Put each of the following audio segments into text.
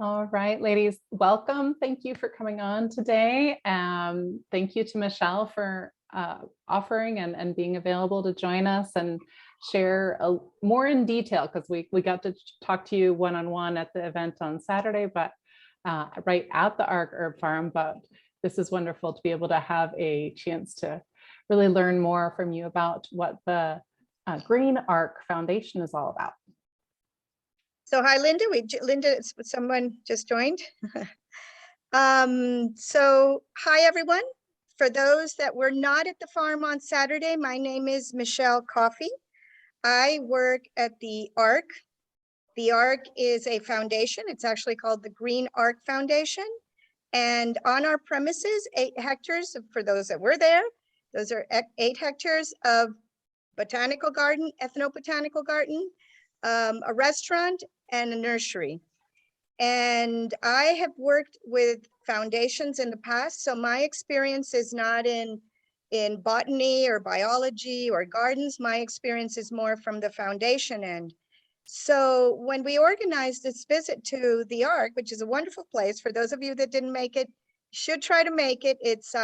All right, ladies, welcome. Thank you for coming on today. Thank you to Michelle for offering and being available to join us and share more in detail, because we got to talk to you one-on-one at the event on Saturday, but right at the Ark Herb Farm. But this is wonderful to be able to have a chance to really learn more from you about what the Green Ark Foundation is all about. So hi, Linda. Linda, someone just joined. So hi, everyone. For those that were not at the farm on Saturday, my name is Michelle Coffey. I work at the Ark. The Ark is a foundation. It's actually called the Green Ark Foundation. And on our premises, 8 hectares, for those that were there, those are 8 hectares of botanical garden, ethnobotanical garden, a restaurant, and a nursery. And I have worked with foundations in the past, so my experience is not in botany or biology or gardens. My experience is more from the foundation end. So when we organized this visit to the Ark, which is a wonderful place, for those of you that didn't make it, should try to make it. It's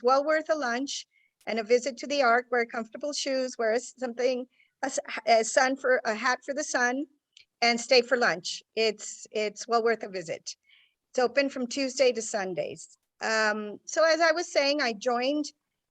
well worth a lunch and a visit to the Ark. Wear comfortable shoes, wear something, a hat for the sun, and stay for lunch. It's well worth a visit. It's open from Tuesday to Sundays. So as I was saying, I joined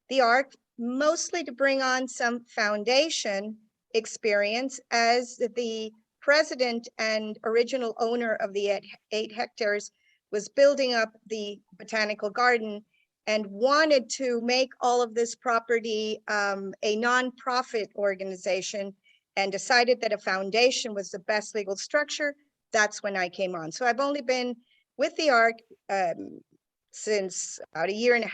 the Ark mostly to bring on some foundation experience as the president and original owner of the 8 hectares was building up the botanical garden and wanted to make all of this property a nonprofit organization, and decided that a foundation was the best legal structure. That's when I came on. So I've only been with the Ark since about 1.5 years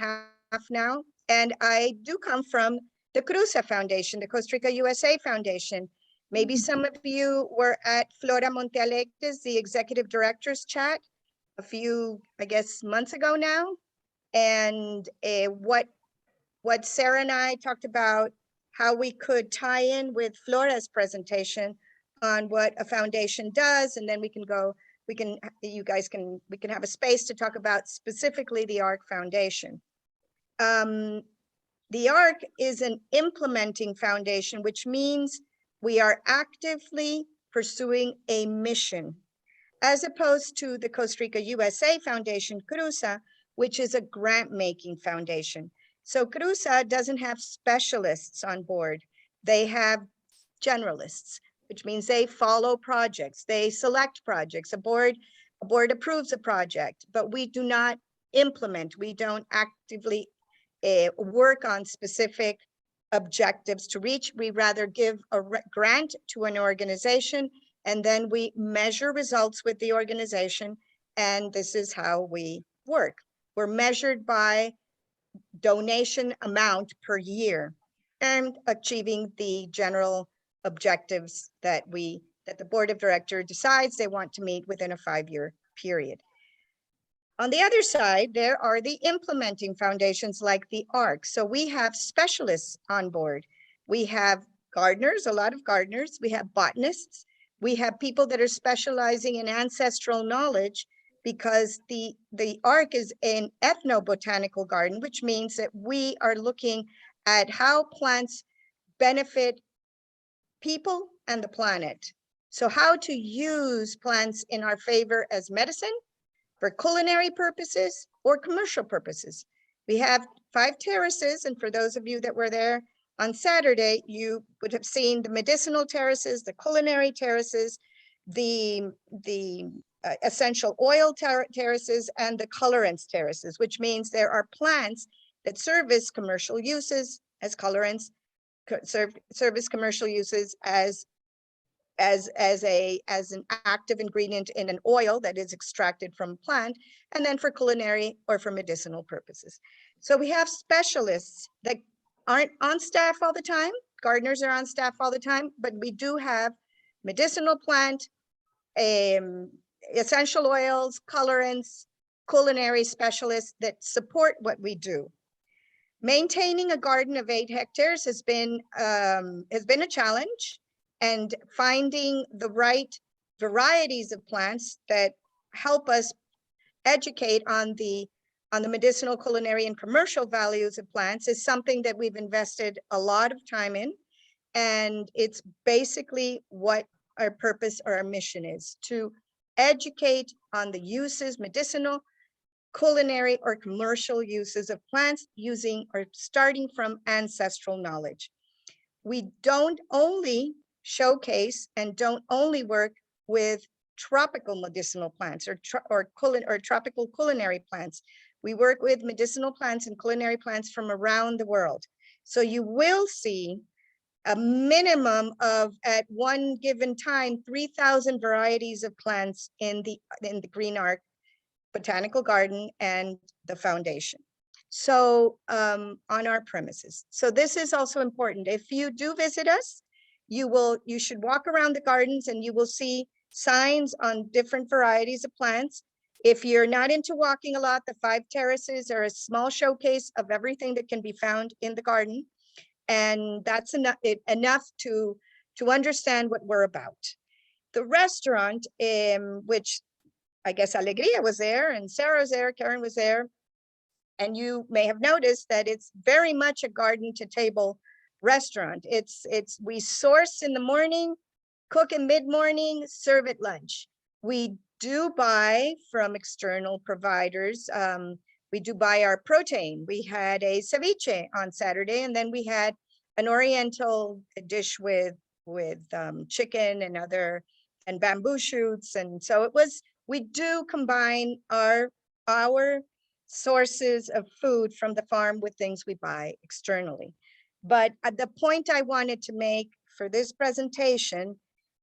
now. And I do come from the CRUSA Foundation, the Costa Rica USA Foundation. Maybe some of you were at Flora Montealegre's, the executive director's chat a few, I guess, months ago now. And what Sarah and I talked about, how we could tie in with Flora's presentation on what a foundation does, and then we can have a space to talk about specifically the Ark Foundation. The Ark is an implementing foundation, which means we are actively pursuing a mission, as opposed to the Costa Rica USA Foundation, CRUSA, which is a grant-making foundation. So CRUSA doesn't have specialists on board. They have generalists, which means they follow projects, they select projects. A board approves a project, but we do not implement. We don't actively work on specific objectives to reach. We rather give a grant to an organization, and then we measure results with the organization. And this is how we work. We're measured by donation amount per year and achieving the general objectives that the board of directors decides they want to meet within a 5-year period. On the other side, there are the implementing foundations like the Ark. So we have specialists on board. We have gardeners, a lot of gardeners. We have botanists. We have people that are specializing in ancestral knowledge, because the Ark is an ethnobotanical garden, which means that we are looking at how plants benefit people and the planet. So how to use plants in our favor as medicine, for culinary purposes, or commercial purposes. We have 5 terraces, and for those of you that were there on Saturday, you would have seen the medicinal terraces, the culinary terraces, the essential oil terraces, and the colorants terraces, which means there are plants that service commercial uses as colorants, service commercial uses as an active ingredient in an oil that is extracted from a plant, and then for culinary or for medicinal purposes. So we have specialists that aren't on staff all the time. Gardeners are on staff all the time, but we do have medicinal plant, essential oils, colorants, culinary specialists that support what we do. Maintaining a garden of 8 hectares has been a challenge, and finding the right varieties of plants that help us educate on the medicinal, culinary, and commercial values of plants is something that we've invested a lot of time in. And it's basically what our purpose or our mission is, to educate on the uses, medicinal, culinary, or commercial uses of plants using or starting from ancestral knowledge. We don't only showcase and don't only work with tropical medicinal plants or tropical culinary plants. We work with medicinal plants and culinary plants from around the world. So you will see a minimum of, at one given time, 3,000 varieties of plants in the Green Ark Botanical Garden and the foundation. So on our premises. So this is also important. If you do visit us, you should walk around the gardens and you will see signs on different varieties of plants. If you're not into walking a lot, the 5 terraces are a small showcase of everything that can be found in the garden. And that's enough to understand what we're about. The restaurant, which I guess Alegria was there and Sarah was there, Karen was there. And you may have noticed that it's very much a garden to table restaurant. We source in the morning, cook in mid-morning, serve at lunch. We do buy from external providers. We do buy our protein. We had a ceviche on Saturday, and then we had an oriental dish with chicken and bamboo shoots. And so we do combine our sources of food from the farm with things we buy externally. But the point I wanted to make for this presentation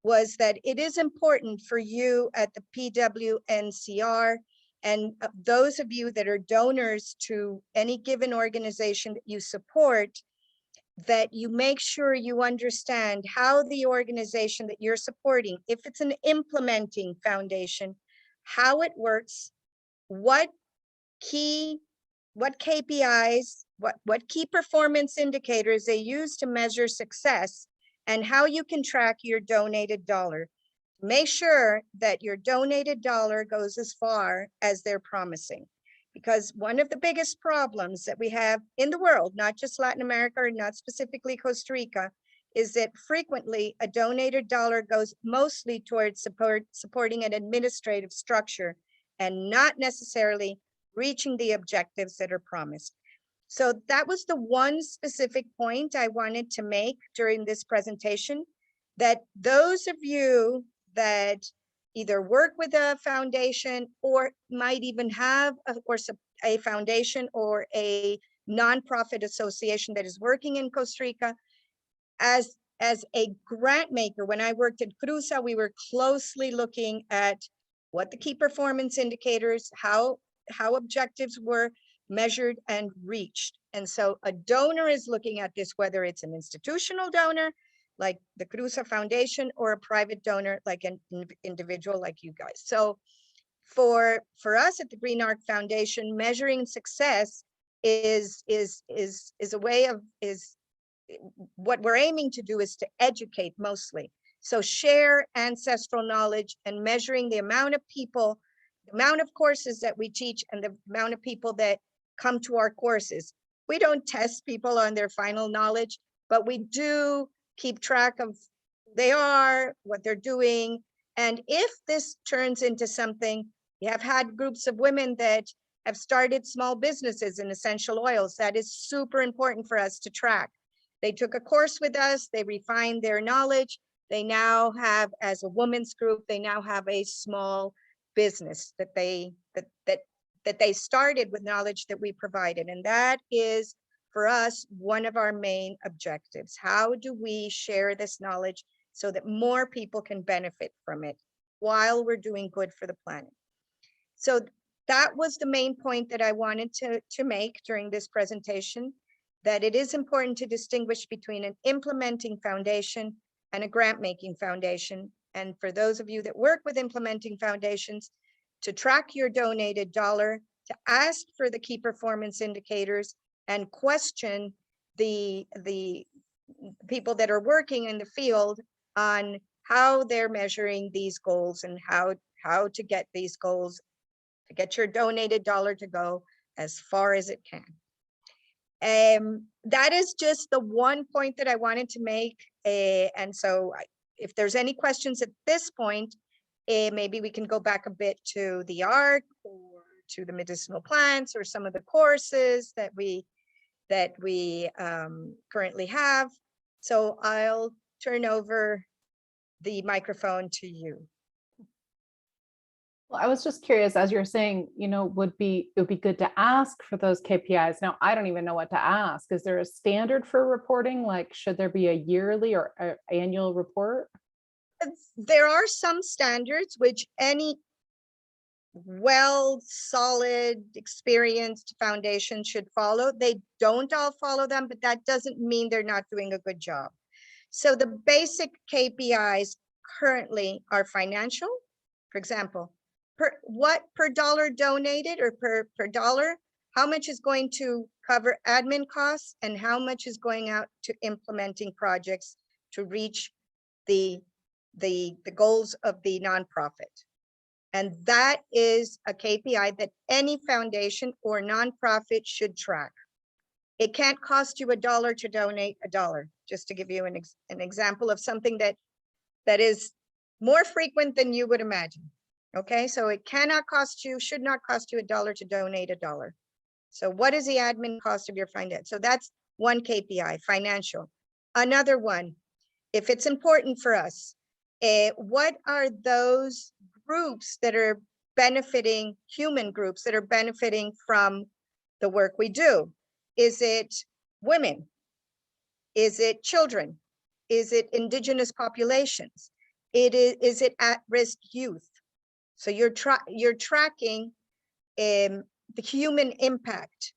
was that it is important for you at the PWNCR and those of you that are donors to any given organization that you support, that you make sure you understand how the organization that you're supporting, if it's an implementing foundation, how it works, what KPIs, what key performance indicators they use to measure success, and how you can track your donated dollar. Make sure that your donated dollar goes as far as they're promising. Because one of the biggest problems that we have in the world, not just Latin America or not specifically Costa Rica, is that frequently a donated dollar goes mostly towards supporting an administrative structure and not necessarily reaching the objectives that are promised. So that was the one specific point I wanted to make during this presentation, that those of you that either work with a foundation or might even have a foundation or a nonprofit association that is working in Costa Rica, as a grant maker, when I worked at Cruza, we were closely looking at what the key performance indicators, how objectives were measured and reached. And so a donor is looking at this, whether it's an institutional donor like the Cruza Foundation or a private donor like an individual like you guys. So for us at the Green Ark Foundation, measuring success is a way of, what we're aiming to do is to educate mostly. So share ancestral knowledge and measuring the amount of people, the amount of courses that we teach and the amount of people that come to our courses. We don't test people on their final knowledge, but we do keep track of who they are, what they're doing. And if this turns into something, we have had groups of women that have started small businesses in essential oils. That is super important for us to track. They took a course with us, they refined their knowledge. They now have, as a women's group, they now have a small business that they started with knowledge that we provided. And that is, for us, one of our main objectives. How do we share this knowledge so that more people can benefit from it while we're doing good for the planet? So that was the main point that I wanted to make during this presentation, that it is important to distinguish between an implementing foundation and a grant-making foundation. And for those of you that work with implementing foundations, to track your donated dollar, to ask for the key performance indicators, and question the people that are working in the field on how they're measuring these goals and how to get these goals, to get your donated dollar to go as far as it can. That is just the one point that I wanted to make. And so if there's any questions at this point, maybe we can go back a bit to the ARC or to the medicinal plants or some of the courses that we currently have. So I'll turn over the microphone to you. Well, I was just curious, as you're saying, you know, it would be good to ask for those KPIs. Now, I don't even know what to ask. Is there a standard for reporting? Like, should there be a yearly or annual report? There are some standards which any solid, experienced foundation should follow. They don't all follow them, but that doesn't mean they're not doing a good job. So the basic KPIs currently are financial. For example, per dollar donated or per dollar, how much is going to cover admin costs and how much is going out to implementing projects to reach the goals of the nonprofit. And that is a KPI that any foundation or nonprofit should track. It can't cost you $1 to donate $1, just to give you an example of something that is more frequent than you would imagine. Okay, so it cannot cost you, should not cost you $1 to donate $1. So what is the admin cost of your finance? So that's one KPI, financial. Another one, if it's important for us, what are those groups that are benefiting, human groups that are benefiting from the work we do? Is it women? Is it children? Is it indigenous populations? Is it at-risk youth? So you're tracking the human impact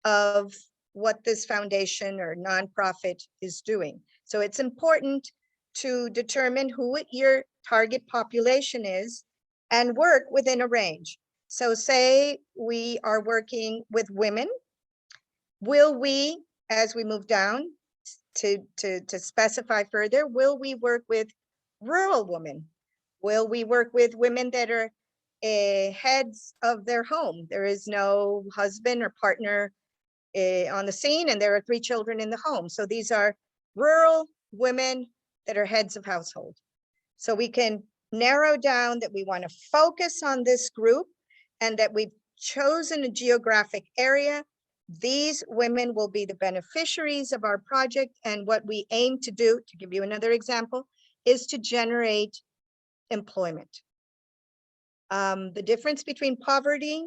of what this foundation or nonprofit is doing. So it's important to determine who your target population is and work within a range. So say we are working with women, will we, as we move down to specify further, will we work with rural women? Will we work with women that are heads of their home? There is no husband or partner on the scene and there are 3 children in the home. So these are rural women that are heads of household. So we can narrow down that we want to focus on this group and that we've chosen a geographic area. These women will be the beneficiaries of our project. And what we aim to do, to give you another example, is to generate employment. The difference between poverty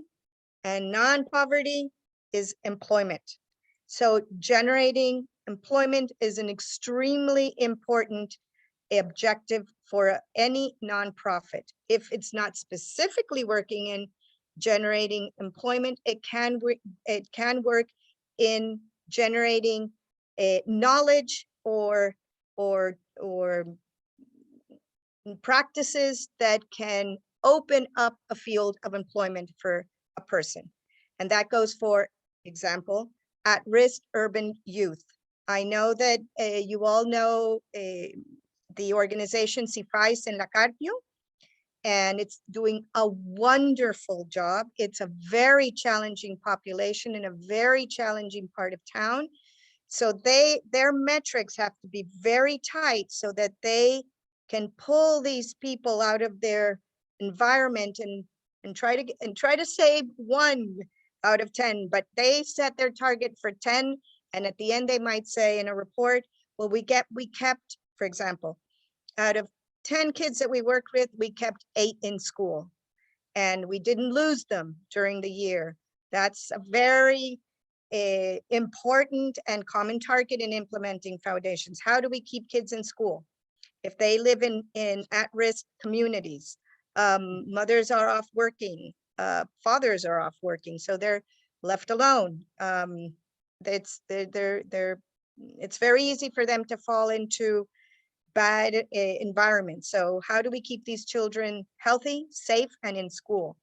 and non-poverty is employment. So generating employment is an extremely important objective for any nonprofit. If it's not specifically working in generating employment, it can work in generating knowledge or practices that can open up a field of employment for a person. And that goes, for example, at-risk urban youth. I know that you all know the organization CIFAIS in La Carpio, and it's doing a wonderful job. It's a very challenging population in a very challenging part of town. So their metrics have to be very tight so that they can pull these people out of their environment and try to save 1 out of 10, but they set their target for 10. And at the end, they might say in a report, well, we kept, for example, out of 10 kids that we worked with, we kept 8 in school and we didn't lose them during the year. That's a very important and common target in implementing foundations. How do we keep kids in school? If they live in at-risk communities, mothers are off working, fathers are off working, so they're left alone. It's very easy for them to fall into bad environments. So how do we keep these children healthy, safe, and in school?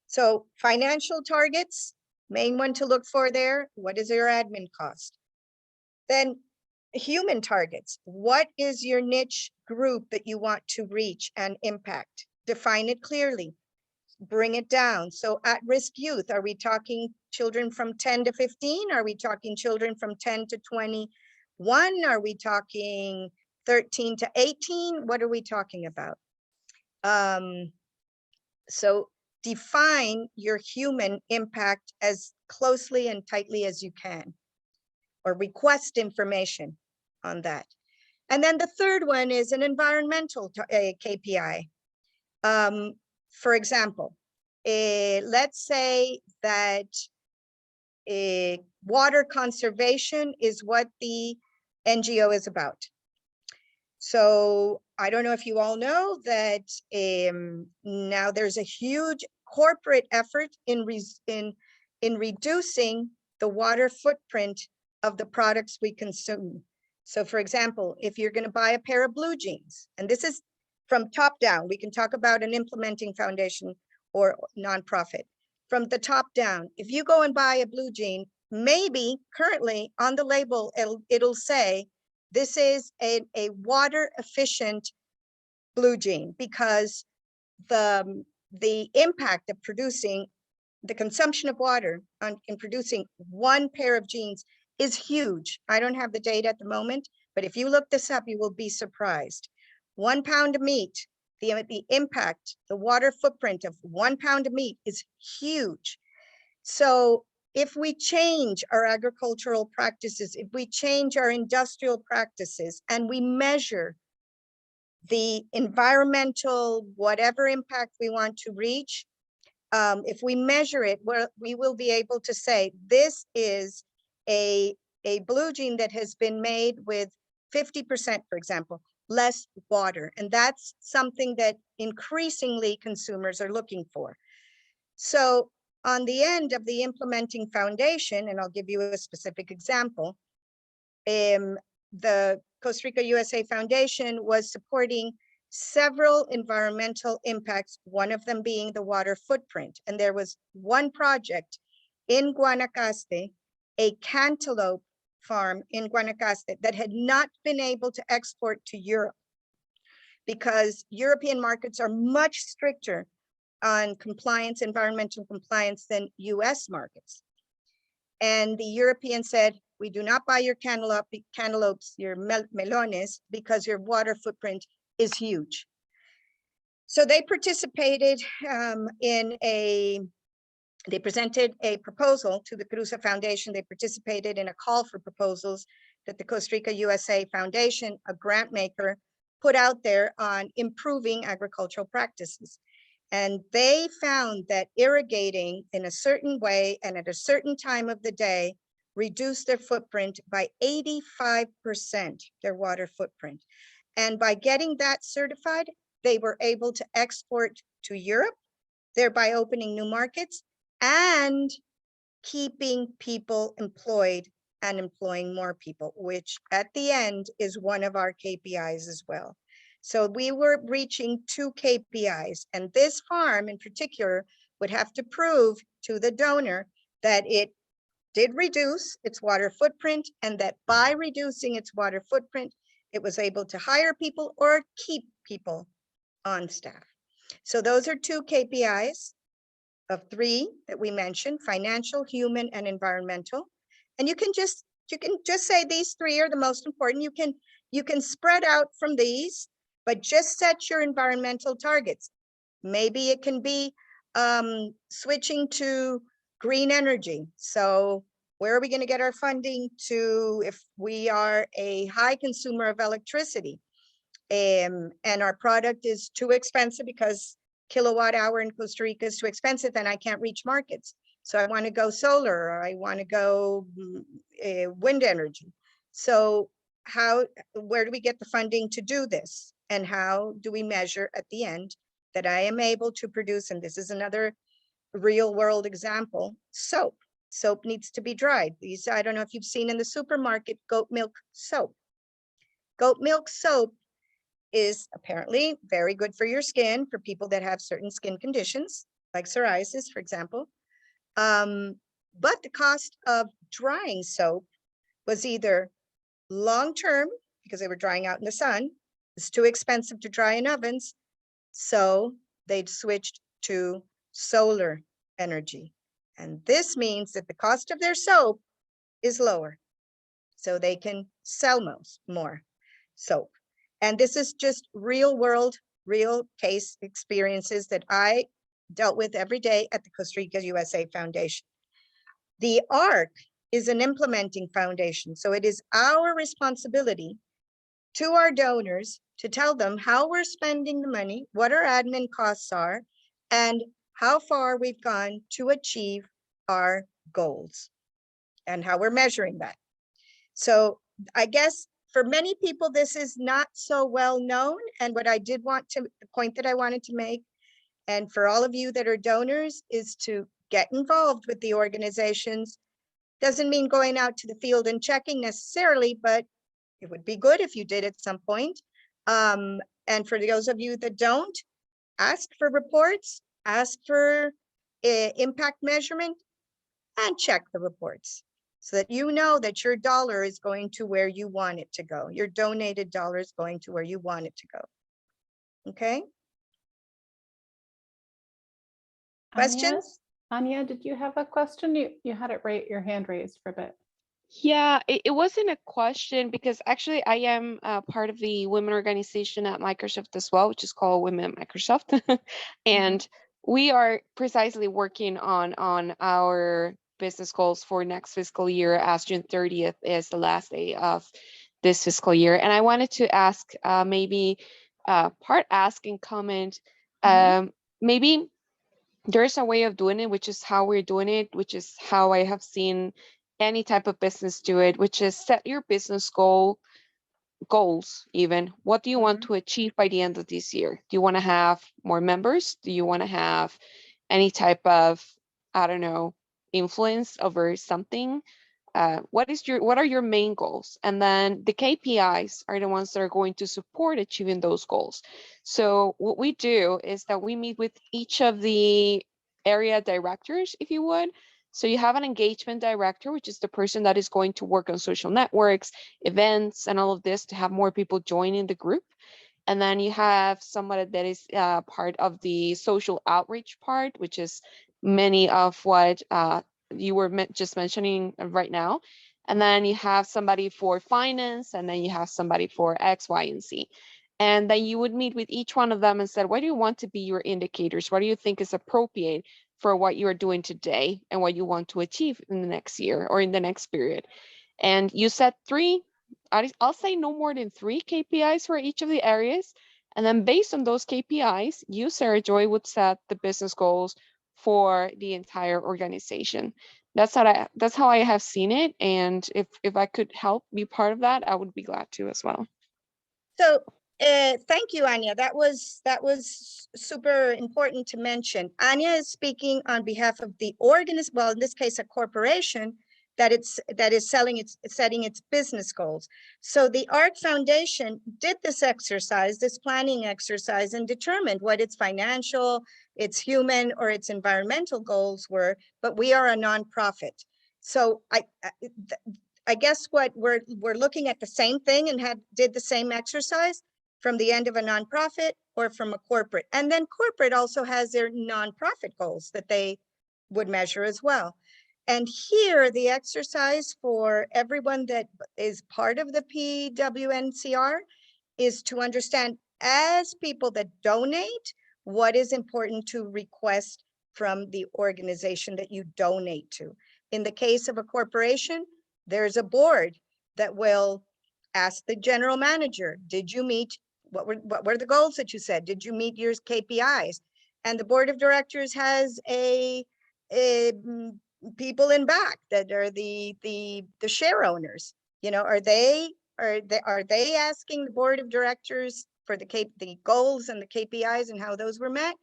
So financial targets, main one to look for there, what is your admin cost? Then human targets. What is your niche group that you want to reach and impact? Define it clearly. Bring it down. So at-risk youth, are we talking children from 10 to 15? Are we talking children from 10 to 21? Are we talking 13 to 18? What are we talking about? So define your human impact as closely and tightly as you can, or request information on that. And then the third one is an environmental KPI. For example, let's say that water conservation is what the NGO is about. So I don't know if you all know that now there's a huge corporate effort in reducing the water footprint of the products we consume. So for example, if you're going to buy a pair of blue jeans, and this is from top down, we can talk about an implementing foundation or nonprofit. From the top down, if you go and buy a blue jean, maybe currently on the label, it'll say, this is a water efficient blue jean, because the impact of producing the consumption of water in producing one pair of jeans is huge. I don't have the data at the moment, but if you look this up, you will be surprised. 1 pound of meat, the impact, the water footprint of 1 pound of meat is huge. So if we change our agricultural practices, if we change our industrial practices, and we measure the environmental, whatever impact we want to reach, if we measure it, we will be able to say, this is a blue jean that has been made with 50%, for example, less water. And that's something that increasingly consumers are looking for. So on the end of the implementing foundation, and I'll give you a specific example, the Costa Rica USA Foundation was supporting several environmental impacts, one of them being the water footprint. And there was one project in Guanacaste, a cantaloupe farm in Guanacaste, that had not been able to export to Europe because European markets are much stricter on compliance, environmental compliance, than US markets. And the Europeans said, we do not buy your cantaloupes, your melones, because your water footprint is huge. So they participated they presented a proposal to the Cruza Foundation. They participated in a call for proposals that the Costa Rica USA Foundation, a grant maker, put out there on improving agricultural practices. And they found that irrigating in a certain way and at a certain time of the day reduced their footprint by 85%, their water footprint. And by getting that certified, they were able to export to Europe, thereby opening new markets and keeping people employed and employing more people, which at the end is one of our KPIs as well. So we were reaching 2 KPIs, and this farm in particular would have to prove to the donor that it did reduce its water footprint, and that by reducing its water footprint, it was able to hire people or keep people on staff. So those are 2 KPIs of 3 that we mentioned: financial, human, and environmental. And you can just say these 3 are the most important. You can spread out from these, but just set your environmental targets. Maybe it can be switching to green energy. So where are we going to get our funding to if we are a high consumer of electricity and our product is too expensive because kilowatt hour in Costa Rica is too expensive and I can't reach markets? So I want to go solar, or I want to go wind energy. So where do we get the funding to do this? And how do we measure at the end that I am able to produce? And this is another real world example: soap. Soap needs to be dried. These, I don't know if you've seen in the supermarket, goat milk soap. Goat milk soap is apparently very good for your skin, for people that have certain skin conditions, like psoriasis, for example. But the cost of drying soap was either long-term, because they were drying out in the sun, it's too expensive to dry in ovens. So they switched to solar energy. And this means that the cost of their soap is lower. So they can sell more soap. And this is just real world, real case experiences that I dealt with every day at the Costa Rica USA Foundation. The ARC is an implementing foundation. So it is our responsibility to our donors to tell them how we're spending the money, what our admin costs are, and how far we've gone to achieve our goals and how we're measuring that. So I guess for many people, this is not so well known. And what I did want to, the point that I wanted to make, and for all of you that are donors, is to get involved with the organizations. Doesn't mean going out to the field and checking necessarily, but it would be good if you did at some point. And for those of you that don't, ask for reports, ask for impact measurement, and check the reports so that you know that your dollar is going to where you want it to go. Your donated dollar is going to where you want it to go. Okay? Questions? Anya, did you have a question? You had your hand raised for a bit. Yeah, it wasn't a question because actually I am part of the women organization at Microsoft as well, which is called Women at Microsoft. And we are precisely working on our business goals for next fiscal year, as June 30th is the last day of this fiscal year. And I wanted to ask maybe part ask and comment, maybe there's a way of doing it, which is how we're doing it, which is how I have seen any type of business do it, which is set your business goals even. What do you want to achieve by the end of this year? Do you want to have more members? Do you want to have any type of, I don't know, influence over something? What are your main goals? And then the KPIs are the ones that are going to support achieving those goals. So what we do is that we meet with each of the area directors, if you would. So you have an engagement director, which is the person that is going to work on social networks, events, and all of this to have more people joining the group. And then you have somebody that is part of the social outreach part, which is many of what you were just mentioning right now. And then you have somebody for finance, and then you have somebody for X, Y, and Z. And then you would meet with each one of them and said, what do you want to be your indicators? What do you think is appropriate for what you are doing today and what you want to achieve in the next year or in the next period? And you set I'll say no more than 3 KPIs for each of the areas. And then based on those KPIs, you, Sarah Joy, would set the business goals for the entire organization. That's how I have seen it. And if I could help be part of that, I would be glad to as well. So thank you, Anya. That was super important to mention. Anya is speaking on behalf of the organization, well, in this case, a corporation that is setting its business goals. So the ARC Foundation did this exercise, this planning exercise, and determined what its financial, its human, or its environmental goals were. But we are a nonprofit, so I guess what we're looking at the same thing and did the same exercise from the end of a nonprofit or from a corporate. And then corporate also has their nonprofit goals that they would measure as well. And here the exercise for everyone that is part of the PWNCR is to understand, as people that donate, what is important to request from the organization that you donate to. In the case of a corporation, there's a board that will ask the general manager, did you meet, what were the goals that you set? Did you meet your KPIs? And the board of directors has people in back that are the share owners. You know, are they asking the board of directors for the goals and the KPIs and how those were met?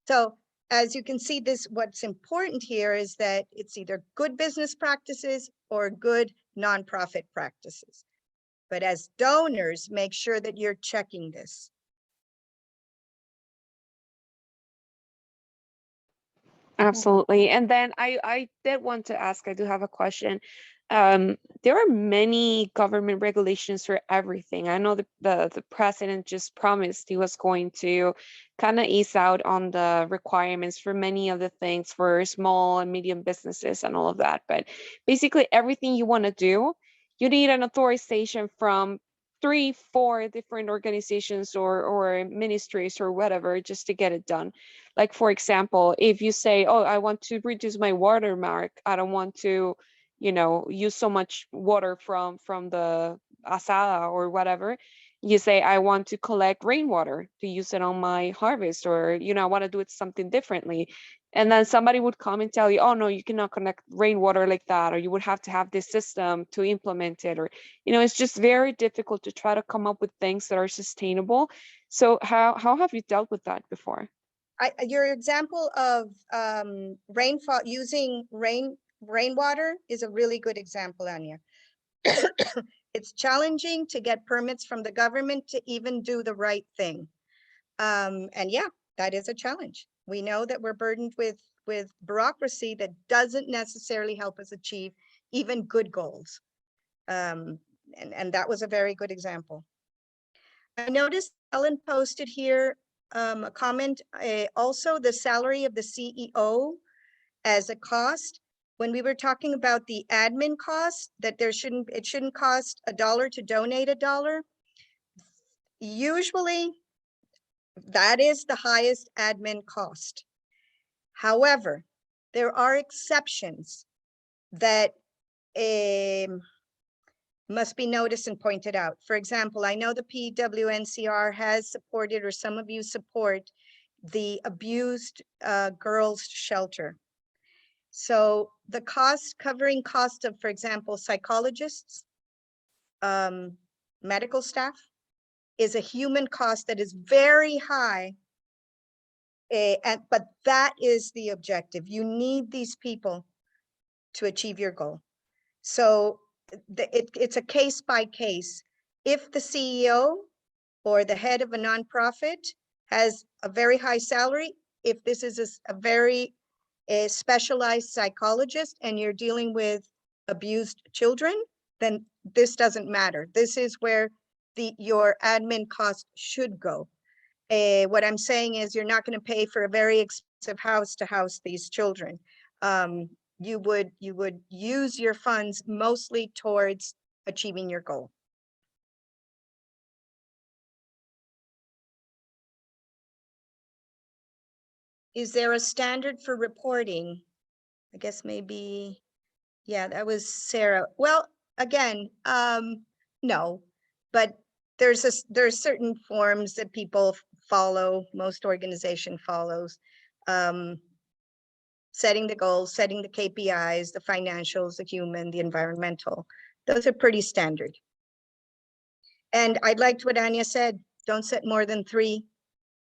So as you can see, what's important here is that it's either good business practices or good nonprofit practices. But as donors, make sure that you're checking this. Absolutely. And then I did want to ask, I do have a question. there are many government regulations for everything. I know the president just promised he was going to kind of ease out on the requirements for many of the things for small and medium businesses and all of that. But basically everything you want to do, you need an authorization from 3, 4 different organizations or ministries or whatever just to get it done. Like, for example, if you say, oh, I want to reduce my watermark, I don't want to, use so much water from the asada or whatever. You say, I want to collect rainwater to use it on my harvest, or I want to do it something differently. And then somebody would come and tell you, oh no, you cannot connect rainwater like that, or you would have to have this system to implement it, or it's just very difficult to try to come up with things that are sustainable. So how have you dealt with that before? Your example of rainfall, using rainwater is a really good example, Anya. It's challenging to get permits from the government to even do the right thing. And yeah, that is a challenge. We know that we're burdened with bureaucracy that doesn't necessarily help us achieve even good goals. And that was a very good example. I noticed Ellen posted here a comment, also the salary of the CEO as a cost. When we were talking about the admin cost, that it shouldn't cost $1 to donate $1. Usually that is the highest admin cost. However, there are exceptions that must be noticed and pointed out. For example, I know the PWNCR has supported, or some of you support, the abused girls shelter. So the covering cost of, for example, psychologists, medical staff, is a human cost that is very high. But that is the objective. You need these people to achieve your goal. So it's a case by case. If the CEO or the head of a nonprofit has a very high salary, if this is a very specialized psychologist and you're dealing with abused children, then this doesn't matter. This is where your admin cost should go. What I'm saying is you're not going to pay for a very expensive house to house these children. You would use your funds mostly towards achieving your goal. Is there a standard for reporting? I guess maybe, yeah, that was Sarah. Well, again, no, but there's certain forms that people follow, most organization follows. Setting the goals, setting the KPIs, the financials, the human, the environmental. Those are pretty standard. And I liked what Anya said, don't set more than 3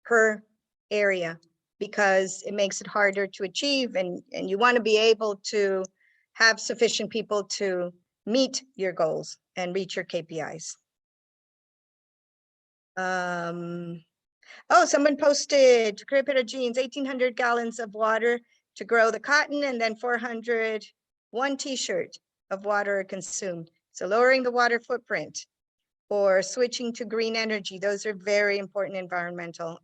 per area, because it makes it harder to achieve, and you want to be able to have sufficient people to meet your goals and reach your KPIs. Oh, someone posted, to create better jeans, 1,800 gallons of water to grow the cotton, and then 400, one t-shirt of water are consumed. So lowering the water footprint or switching to green energy, those are very important environmental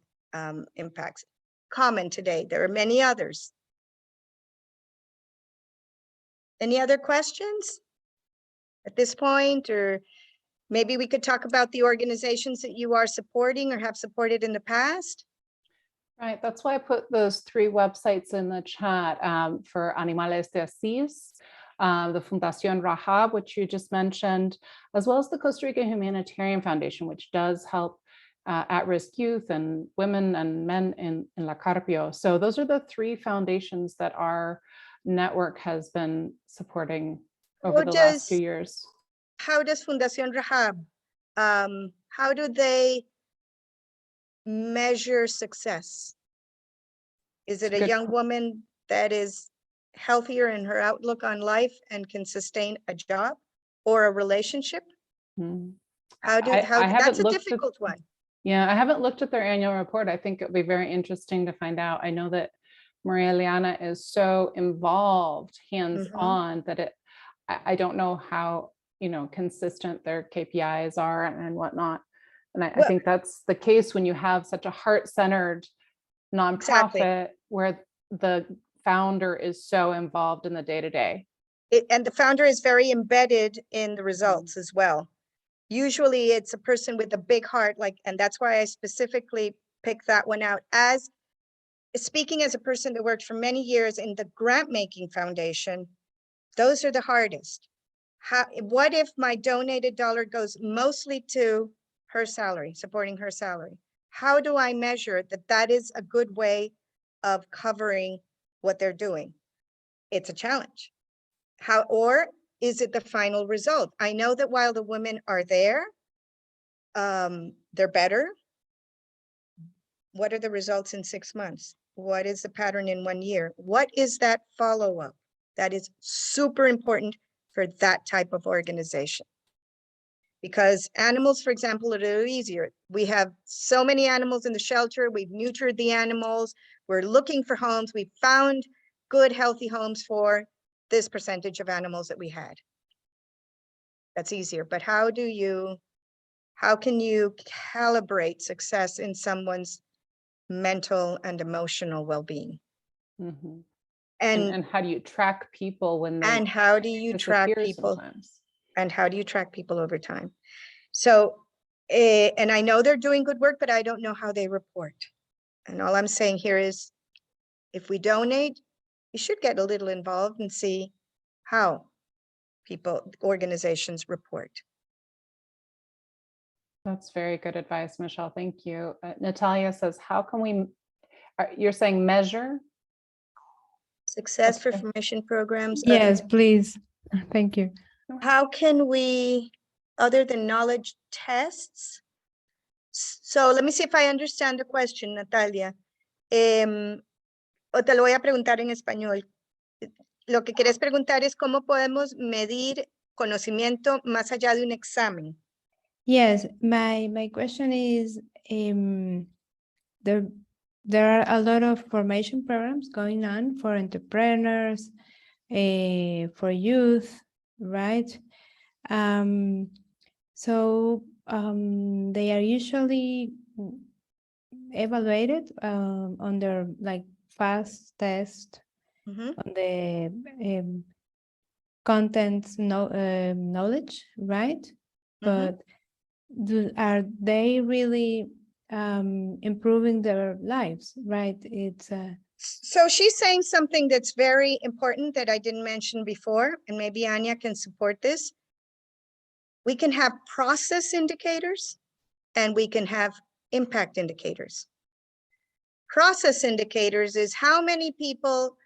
impacts. Common today, there are many others. Any other questions at this point? Or maybe we could talk about the organizations that you are supporting or have supported in the past. Right, that's why I put those 3 websites in the chat for Animales de Asís, the Fundación Rahab, which you just mentioned, as well as the Costa Rican Humanitarian Foundation, which does help at-risk youth and women and men in La Carpio. So those are the 3 foundations that our network has been supporting over the last few years. How does Fundación Rahab, how do they measure success? Is it a young woman that is healthier in her outlook on life and can sustain a job or a relationship? That's a difficult one. Yeah, I haven't looked at their annual report. I think it would be very interesting to find out. I know that Maria Eliana is so involved, hands-on, that I don't know how, consistent their KPIs are and whatnot. And I Well- think that's the case when you have such a heart-centered nonprofit where the founder is so involved in the day-to-day. And the founder is very embedded in the results as well. Usually it's a person with a big heart, and that's why I specifically picked that one out. As speaking as a person that worked for many years in the grant-making foundation, those are the hardest. What if my donated dollar goes mostly to her salary, supporting her salary? How do I measure that that is a good way of covering what they're doing? It's a challenge. Or is it the final result? I know that while the women are there, they're better. What are the results in 6 months? What is the pattern in 1 year? What is that follow-up? That is super important for that type of organization. Because animals, for example, are a little easier. We have so many animals in the shelter. We've neutered the animals. We're looking for homes. We found good, healthy homes for this percentage of animals that we had. That's easier. But how can you calibrate success in someone's mental and emotional well-being? Mhm. And And how do you track people when they how do you track disappear people? sometimes? And how do you track people over time? So, and I know they're doing good work, but I don't know how they report. And all I'm saying here is, if we donate, you should get a little involved and see how organizations report. That's very good advice, Michelle. Thank you. Natalia says, how can we, you're saying measure? Success for Okay. formation programs. Yes, please. Thank you. How can we, other than knowledge tests? So let me see if I understand the question, Natalia. O te lo voy a preguntar en español. Lo que quieres preguntar es cómo podemos medir conocimiento más allá de un examen. Yes, my question is, there are a lot of formation programs going on for entrepreneurs, for youth, right? So they are usually evaluated on their fast test, Mhm. on the contents knowledge, right? But are they really improving their lives, right? It's So she's saying something that's very important that I didn't mention before, and maybe Anya can support this. We can have process indicators and we can have impact indicators. Process indicators is how many people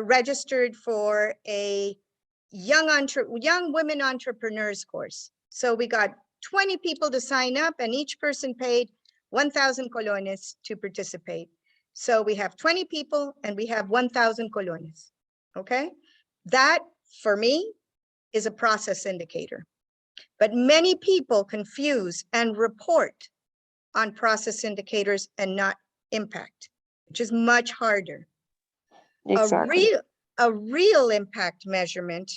registered for a young women entrepreneurs course. So we got 20 people to sign up and each person paid 1,000 colones to participate. So we have 20 people and we have 1,000 colones, okay? That, for me, is a process indicator. But many people confuse and report on process indicators and not impact, which is much harder. Exactly. A real impact measurement,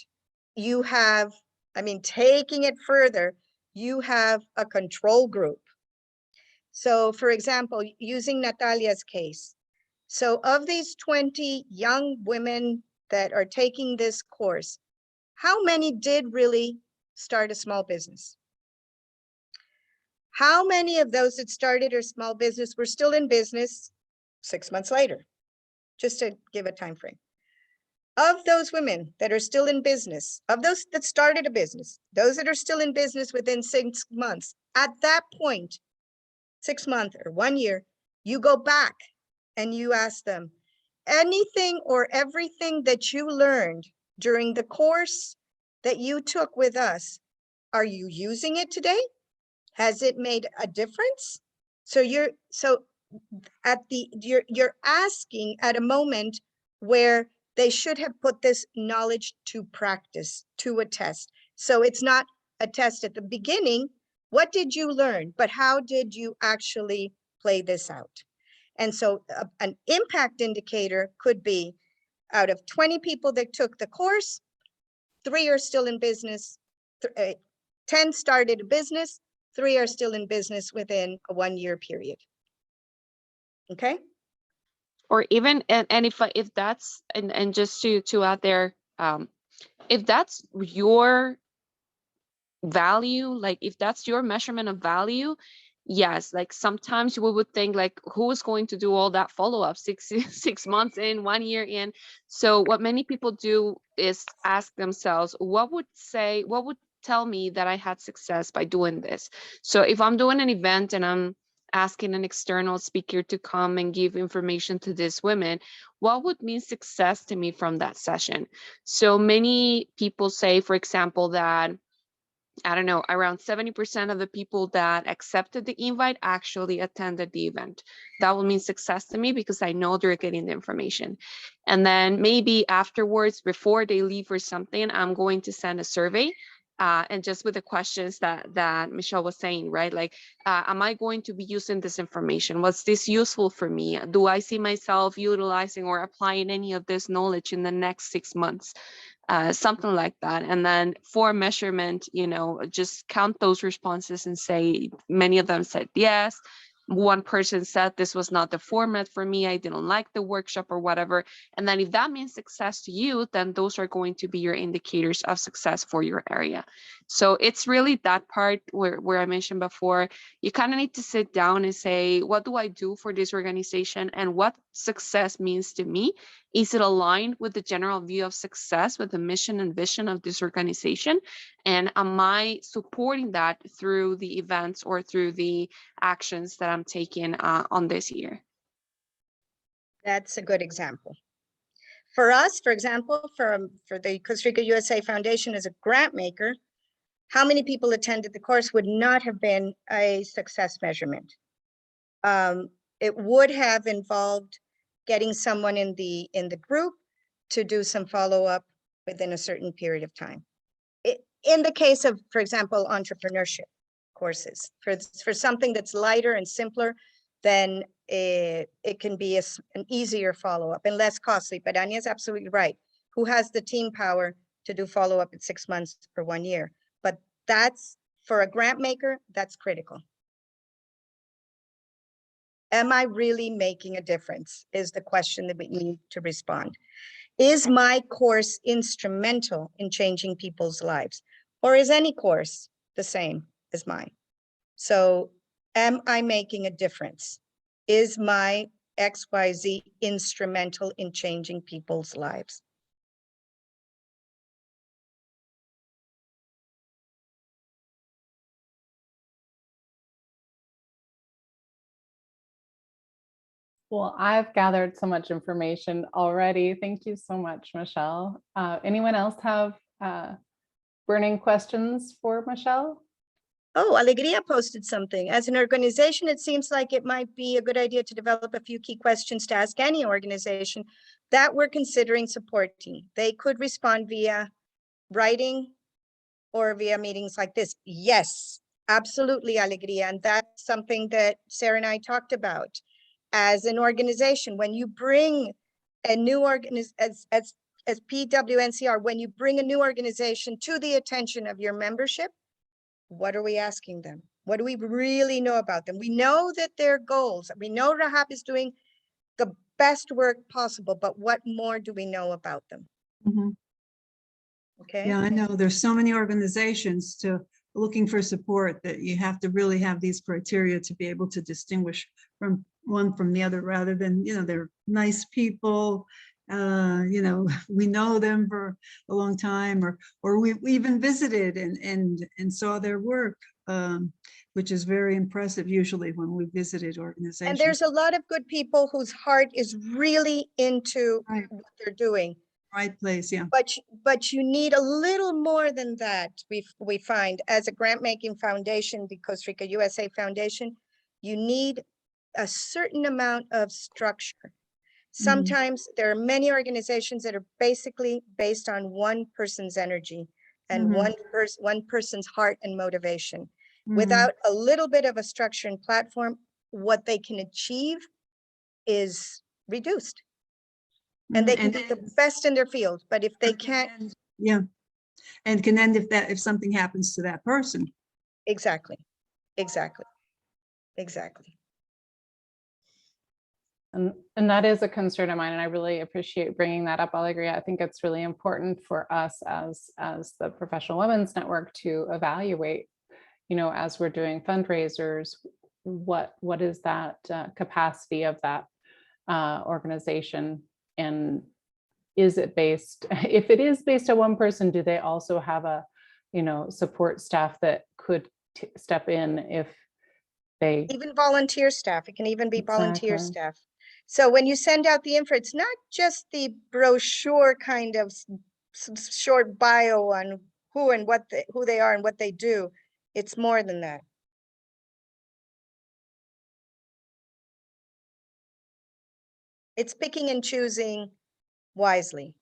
you have, taking it further, you have a control group. So for example, using Natalia's case, so of these 20 young women that are taking this course, how many did really start a small business? How many of those that started a small business were still in business 6 months later? Just to give a time frame. Of those women that are still in business, of those that started a business, those that are still in business within 6 months, at that point, 6 months or 1 year, you go back and you ask them, anything or everything that you learned during the course that you took with us, are you using it today? Has it made a difference? So you're asking at a moment where they should have put this knowledge to practice, to a test. So it's not a test at the beginning. What did you learn? But how did you actually play this out? And so an impact indicator could be, out of 20 people that took the course, 3 are still in business. 10 started a business, 3 are still in business within a 1-year period. Okay. Or even, and if that's, and just to add there, if that's your value, like if that's your measurement of value, yes, like sometimes we would think like, who is going to do all that follow-up 6 months in, 1 year in? So what many people do is ask themselves, what would tell me that I had success by doing this? So if I'm doing an event and I'm asking an external speaker to come and give information to these women, what would mean success to me from that session? So many people say, for example, that, I don't know, around 70% of the people that accepted the invite actually attended the event. That will mean success to me because I know they're getting the information. And then maybe afterwards, before they leave or something, I'm going to send a survey. And just with the questions that Michelle was saying, right? Like, am I going to be using this information? Was this useful for me? Do I see myself utilizing or applying any of this knowledge in the next 6 months? Something like that. And then for measurement, just count those responses and say, many of them said yes. One person said this was not the format for me, I didn't like the workshop or whatever. And then if that means success to you, then those are going to be your indicators of success for your area. So it's really that part where I mentioned before, you kind of need to sit down and say, what do I do for this organization and what success means to me? Is it aligned with the general view of success, with the mission and vision of this organization? And am I supporting that through the events or through the actions that I'm taking on this year? That's a good example. For us, for example, for the Costa Rica USA Foundation as a grant maker, how many people attended the course would not have been a success measurement. It would have involved getting someone in the group to do some follow-up within a certain period of time. In the case of, for example, entrepreneurship courses, for something that's lighter and simpler, then it can be an easier follow-up and less costly. But Anya's absolutely right. Who has the team power to do follow-up at 6 months for 1 year? But that's, for a grant maker, that's critical. Am I really making a difference is the question that we need to respond. Is my course instrumental in changing people's lives? Or is any course the same as mine? So am I making a difference? Is my XYZ instrumental in changing people's lives? Well, I've gathered so much information already. Thank you so much, Michelle. Anyone else have burning questions for Michelle? Oh, Alegria posted something. As an organization, it seems like it might be a good idea to develop a few key questions to ask any organization that we're considering supporting. They could respond via writing or via meetings like this. Yes, absolutely, Alegria. And that's something that Sarah and I talked about. As an organization, when you bring a new as PWNCR, when you bring a new organization to the attention of your membership, what are we asking them? What do we really know about them? We know that their goals, we know Rahab is doing the best work possible, but what more do we know about them? Mm-hmm. Okay. Yeah, I know there's so many organizations looking for support that you have to really have these criteria to be able to distinguish from one from the other, rather than, they're nice people, we know them for a long time, or we even visited and saw their work, which is very impressive usually when we visited organizations. And there's a lot of good people whose heart is really into what they're doing. Right place, yeah. But you need a little more than that. We find, as a grant making foundation, the Costa Rica USA Foundation, you need a certain amount of structure. Sometimes there are many organizations that are basically based on one person's energy and one person's heart and motivation. Without a little bit of a structure and platform, what they can achieve is reduced. And they can be the best in their field, but if they can't. Yeah. and can end if something happens to that person. Exactly, exactly, exactly. And that is a concern of mine, and I really appreciate bringing that up, Alegria. I think it's really important for us as the Professional Women's Network to evaluate, you know, as we're doing fundraisers, what is that capacity of that organization, and is it based, if it is based on one person, do they also have a, you know, support staff that could step in if they Even volunteer staff, it can even be volunteer Exactly. staff. So when you send out the info, it's not just the brochure kind of short bio on who and what who they are and what they do. It's more than that. It's picking and choosing wisely.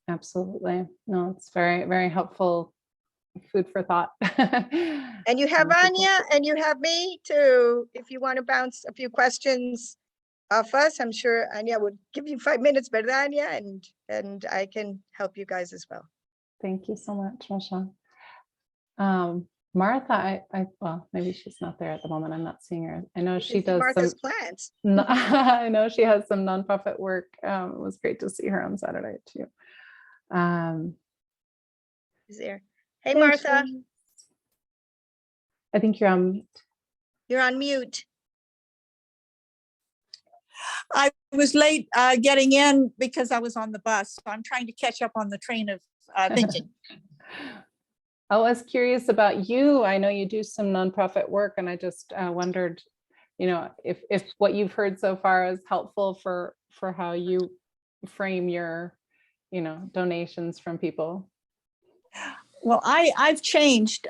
Absolutely. No, it's very, very helpful food for thought. And you have Anya and you have me too. If you want to bounce a few questions off us, I'm sure Anya would give you 5 minutes, better than Anya, and I can help you guys as well. Thank you so much, Michelle. Martha, well, maybe she's not there at the moment. I'm not seeing her. I know You she can see does Martha's some, plants. I know she has some nonprofit work. It was great to see her on Saturday too. Is there? Hey, There Martha, she is. I think you're on mute. you're on mute. I was late getting in because I was on the bus. So I'm trying to catch up on the train of thinking. I was curious about you. I know you do some nonprofit work, and I just wondered, you know, if what you've heard so far is helpful for how you frame your, you know, donations from people. Well, I've changed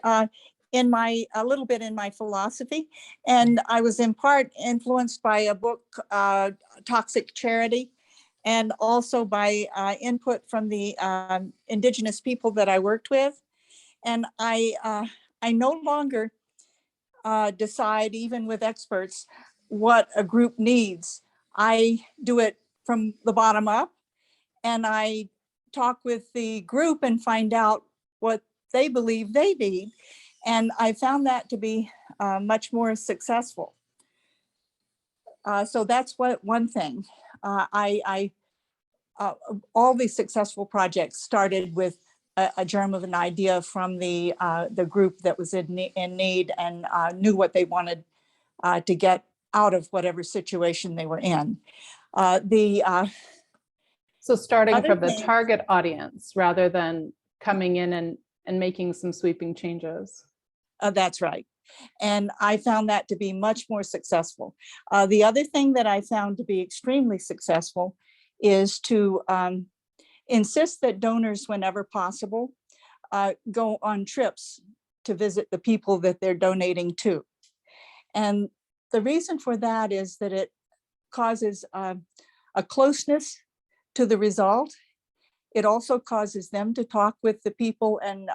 in a little bit in my philosophy, and I was in part influenced by a book, Toxic Charity, and also by input from the indigenous people that I worked with. And I no longer decide, even with experts, what a group needs. I do it from the bottom up, and I talk with the group and find out what they believe they need. And I found that to be much more successful. So that's one thing. All these successful projects started with a germ of an idea from the group that was in need and knew what they wanted to get out of whatever situation they were in. So starting Other from the thing- target audience rather than coming in and making some sweeping changes. That's right. And I found that to be much more successful. The other thing that I found to be extremely successful is to insist that donors, whenever possible, go on trips to visit the people that they're donating to. And the reason for that is that it causes a closeness to the result. It also causes them to talk with the people and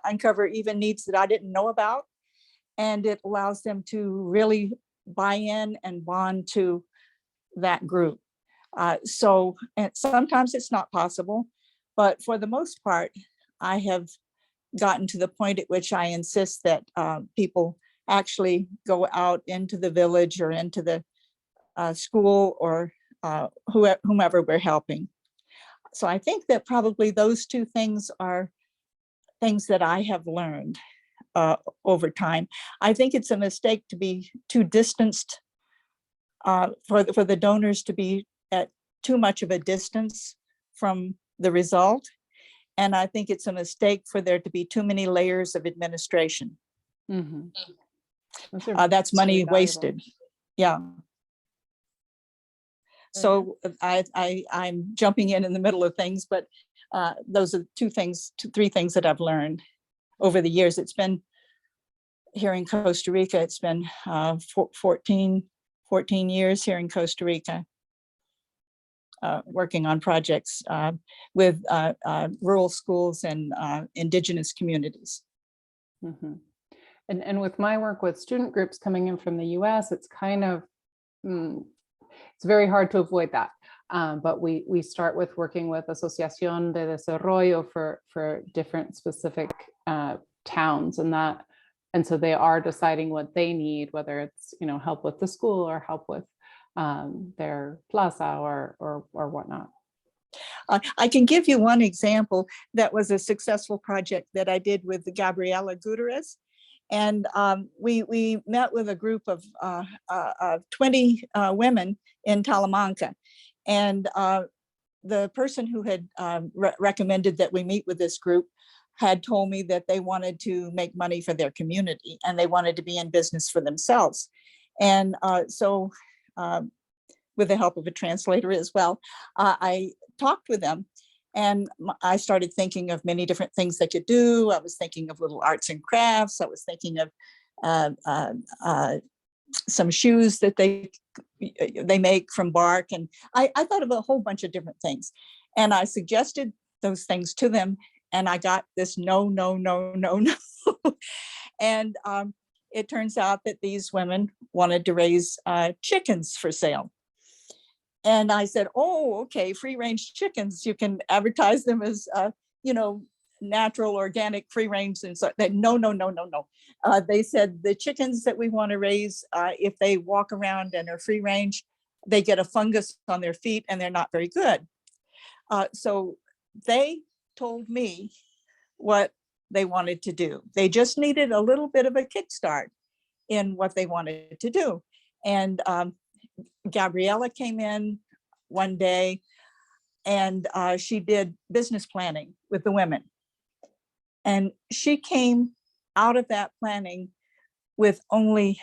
uncover even needs that I didn't know about. And it allows them to really buy in and bond to that group. So and sometimes it's not possible, but for the most part, I have gotten to the point at which I insist that people actually go out into the village or into the school or whomever we're helping. So I think that probably those two things are things that I have learned over time. I think it's a mistake to be too distanced, for the donors to be at too much of a distance from the result. And I think it's a mistake for there to be too many layers of administration. Mm-hmm. That's money wasted. Yeah. So I'm jumping in the middle of things, but those are three things that I've learned over the years. It's been here in Costa Rica. It's been 14 years here in Costa Rica, working on projects with rural schools and indigenous communities. Mm-hmm. And with my work with student groups coming in from the US, it's kind of, it's very hard to avoid that. But we start with working with Asociación de Desarrollo for different specific towns, and so they are deciding what they need, whether it's, you know, help with the school or help with their plaza or whatnot. I can give you one example that was a successful project that I did with Gabriela Gutierrez. And we met with a group of 20 women in Talamanca. And the person who had recommended that we meet with this group had told me that they wanted to make money for their community and they wanted to be in business for themselves. And so with the help of a translator as well, I talked with them, and I started thinking of many different things they could do. I was thinking of little arts and crafts. I was thinking of some shoes that they make from bark. And I thought of a whole bunch of different things. And I suggested those things to them. And I got this no, no, no, no, no. And it turns out that these women wanted to raise chickens for sale. And I said, oh, okay, free range chickens, you can advertise them as, you know, natural, organic, free range. And so that, no, no, no, no, no. They said the chickens that we want to raise, if they walk around and are free range, they get a fungus on their feet and they're not very good. So they told me what they wanted to do. They just needed a little bit of a kickstart in what they wanted to do. And Gabriela came in one day and she did business planning with the women. And she came out of that planning with only,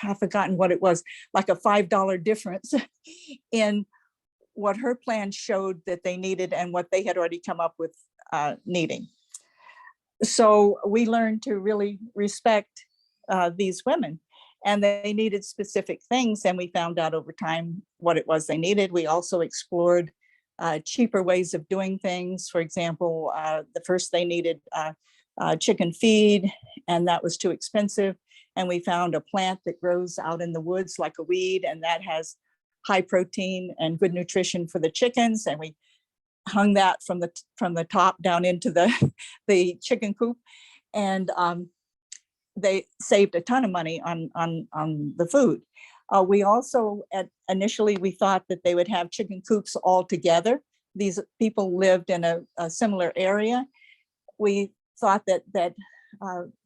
I've forgotten what it was, like a $5 difference in what her plan showed that they needed and what they had already come up with needing. So we learned to really respect these women. And they needed specific things, and we found out over time what it was they needed. We also explored cheaper ways of doing things. For example, the first they needed chicken feed, and that was too expensive. And we found a plant that grows out in the woods like a weed, and that has high protein and good nutrition for the chickens. And we hung that from the top down into the chicken coop. And they saved a ton of money on the food. We also, initially, we thought that they would have chicken coops all together. These people lived in a similar area. We thought that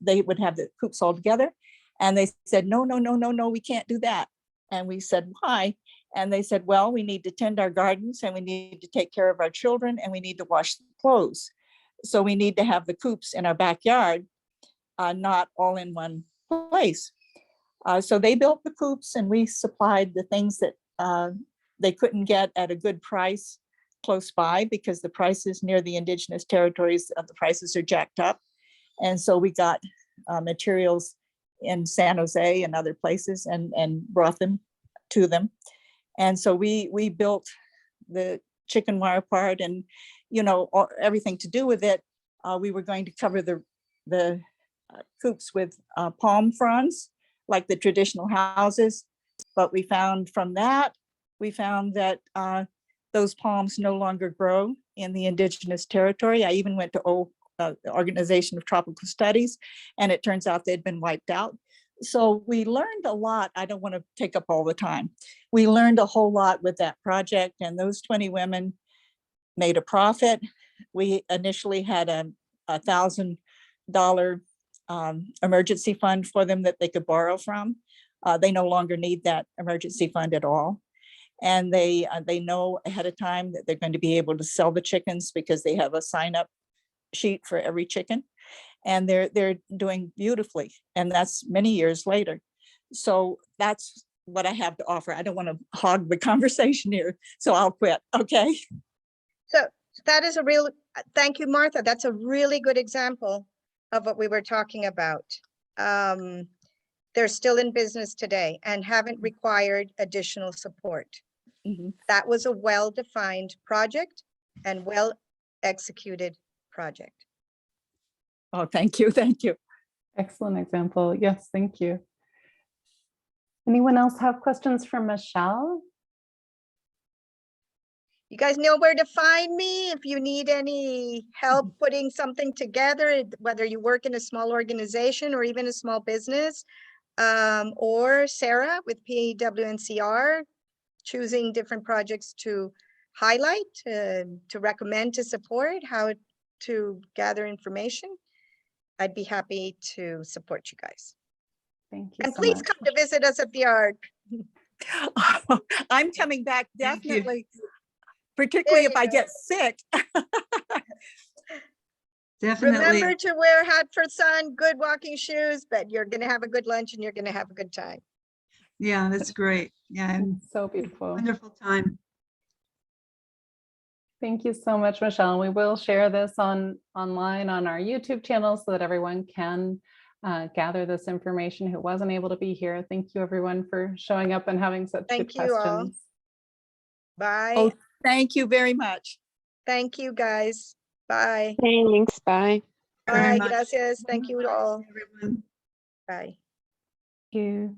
they would have the coops all together. And they said, no, no, no, no, no, we can't do that. And we said, why? And they said, well, we need to tend our gardens and we need to take care of our children and we need to wash the clothes. So we need to have the coops in our backyard, not all in one place. So they built the coops and we supplied the things that they couldn't get at a good price close by, because the prices near the indigenous territories, the prices are jacked up. And so we got materials in San Jose and other places and brought them to them. And so we built the chicken wire part and, you know, everything to do with it. We were going to cover the coops with palm fronds, like the traditional houses. But we found that those palms no longer grow in the indigenous territory. I even went to the Organization of Tropical Studies, and it turns out they'd been wiped out. So we learned a lot. I don't want to take up all the time. We learned a whole lot with that project, and those 20 women made a profit. We initially had a $1,000 emergency fund for them that they could borrow from. They no longer need that emergency fund at all. And they know ahead of time that they're going to be able to sell the chickens because they have a sign-up sheet for every chicken. And they're doing beautifully. And that's many years later. So that's what I have to offer. I don't want to hog the conversation here, so I'll quit, okay? So that is thank you, Martha. That's a really good example of what we were talking about. They're still in business today and haven't required additional support. Mhm. That was a well-defined project and well-executed project. Oh, thank you, thank you. Excellent example. Yes, thank you. Anyone else have questions for Michelle? You guys know where to find me if you need any help putting something together, whether you work in a small organization or even a small business. Or Sarah with PWNCR, choosing different projects to highlight, to recommend, to support, how to gather information. I'd be happy to support you guys. Thank you And so please much. come to visit us at the Ark. I'm coming back Thank you. definitely, particularly There if you I go. get sick. Definitely. Remember to wear hat for sun, good walking shoes, but you're gonna have a good lunch and you're gonna have a good time. Yeah, that's great. Yeah, and It's so beautiful. wonderful time. Thank you so much, Michelle. And we will share this online on our YouTube channel so that everyone can gather this information who wasn't able to be here. Thank you everyone for showing up and having such good Thank you all. questions. Bye. Oh, thank you very much. Thank you, guys. Bye. Thanks. Bye. Very Bye. much. Gracias. Thank you all. Everyone. Bye. You.